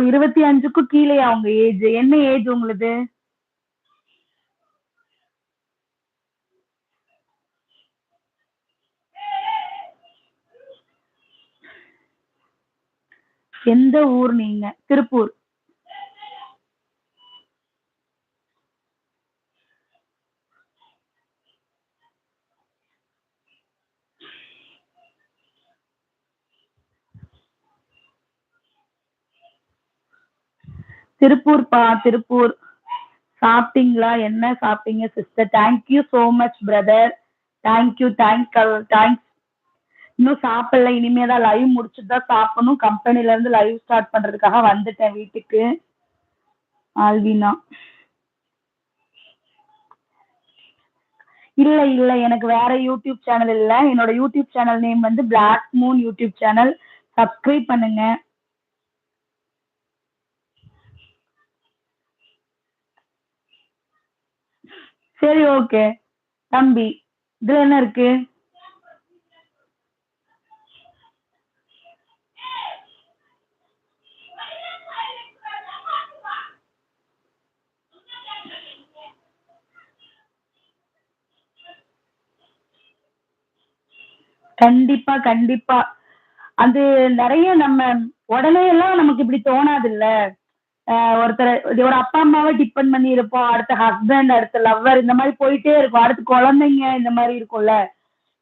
25க்கு கீழயா உங்க ஏஜ்? என்ன ஏஜ் உங்களுது? எந்த ஊர் நீங்க? திருப்பூர். திருப்பூர்ப்பா, திருப்பூர். சாப்பிட்டீங்களா? என்ன சாப்பிட்டீங்க sister? Thank you so much brother. Thank you. Thanks. இன்னும் சாப்பிடல. இனிமேதான் லைவ் முடிச்சுட்டு தான் சாப்பிடணும். கம்பெனில இருந்து லைவ் ஸ்டார்ட் பண்றதுக்காக வந்துட்டேன் வீட்டுக்கு. ஆல்வினா. இல்ல இல்ல எனக்கு வேற யூடியூப் சேனல் இல்ல. என்னோட யூடியூப் சேனல் நேம் வந்து black moon YouTube channel. Subscribe பண்ணுங்க. சரி ஓகே தம்பி. இதுல என்ன இருக்கு? கண்டிப்பா கண்டிப்பா. அது நிறைய நம்ம உடனே எல்லாம் நமக்கு இப்படி தோணாது இல்ல. ஒருத்தர் ஒரு அப்பா அம்மாவை டிபெண்ட் பண்ணி இருப்போம். அடுத்த ஹஸ்பண்ட், அடுத்த லவ்வர், இந்த மாதிரி போயிட்டே இருக்கும். அடுத்து குழந்தைங்க இந்த மாதிரி இருக்கும்ல.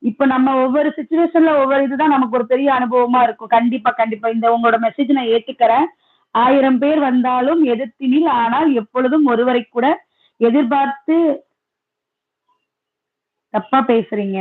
இப்ப நம்ம ஒவ்வொரு சுச்சுவேஷன்ல ஒவ்வொரு இதுதான் நமக்கு ஒரு பெரிய அனுபவமா இருக்கும். கண்டிப்பா கண்டிப்பா இந்த உங்களோட மெசேஜ் நான் ஏத்துக்கிறேன். 1000 பேர் வந்தாலும் எதிர்த்தினில், ஆனால் எப்பொழுதும் ஒருவரை கூட எதிர்பார்த்து தப்பா பேசுறீங்க.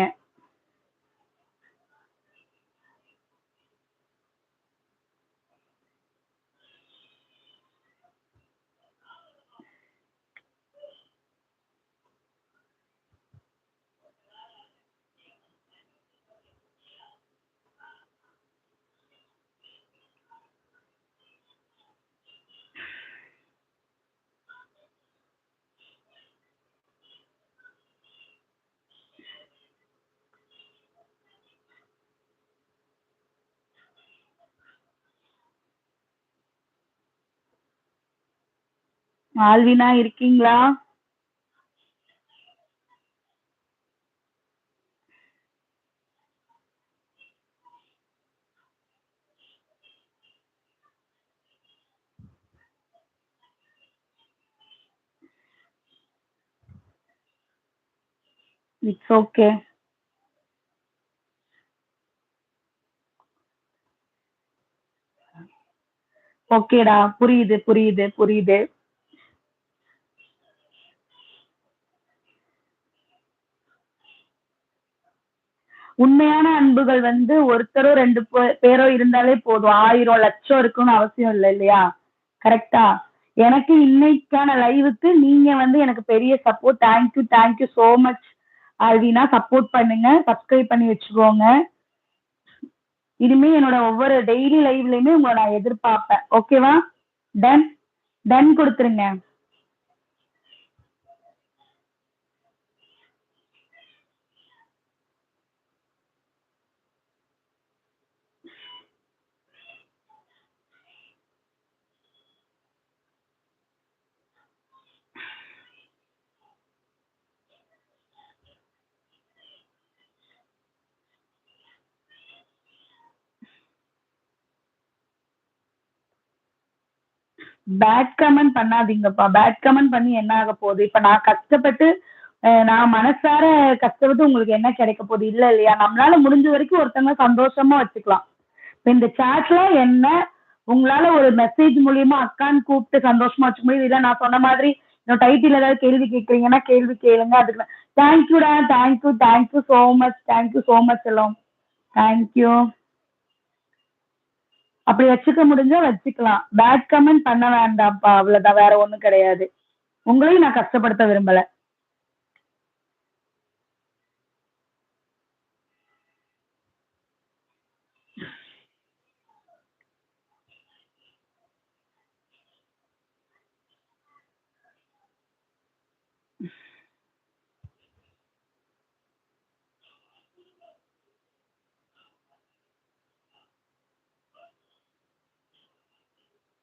ஆல்வினா இருக்கீங்களா? It's okay. ஓகேடா, புரியுது புரியுது புரியுது. உண்மையான அன்புகள் வந்து ஒருத்தரோ 2 பேரோ இருந்தாலே போதும். 1000 லட்சம் இருக்குன்னு அவசியம் இல்லை இல்லையா? கரெக்டா? எனக்கு இன்னைக்கான லைவுக்கு நீங்க வந்து எனக்கு பெரிய support. Thank you thank you so much Alvina. Support பண்ணுங்க. சப்ஸ்கிரைப் பண்ணி வச்சுக்கோங்க. இனிமே என்னோட ஒவ்வொரு டெய்லி லைவ்லயுமே உங்களை நான் எதிர்பார்ப்பேன். ஓகேவா? டன். டன் கொடுத்துருங்க. பேட் கமெண்ட் பண்ணாதீங்கப்பா. பேட் கமெண்ட் பண்ணி என்ன ஆக போகுது? இப்ப நான் கஷ்டப்பட்டு நான் மனசார கஷ்டப்பட்டு உங்களுக்கு என்ன கிடைக்க போகுது? இல்ல இல்லையா? நம்மளால முடிஞ்ச வரைக்கும் ஒருத்தவங்க சந்தோஷமா வச்சுக்கலாம். இப்ப இந்த சாட்ல என்ன உங்களால ஒரு மெசேஜ் மூலியமா அக்கான்னு கூப்பிட்டு சந்தோஷமா வச்சுக்க முடியும். இல்ல நான் சொன்ன மாதிரி டைட்டில் ஏதாவது கேள்வி கேட்கறீங்கன்னா கேள்வி கேளுங்க. அதுக்கு தேங்க்யூடா. Thank you thank you so much. Thank you so much எல்லாம். தேங்க்யூ. அப்படி வச்சுக்க முடிஞ்சா வச்சுக்கலாம். பேட் கமெண்ட் பண்ண வேண்டாம்ப்பா. அவ்வளவுதான். வேற ஒண்ணும் கிடையாது. உங்களையும் நான் கஷ்டப்படுத்த விரும்பல.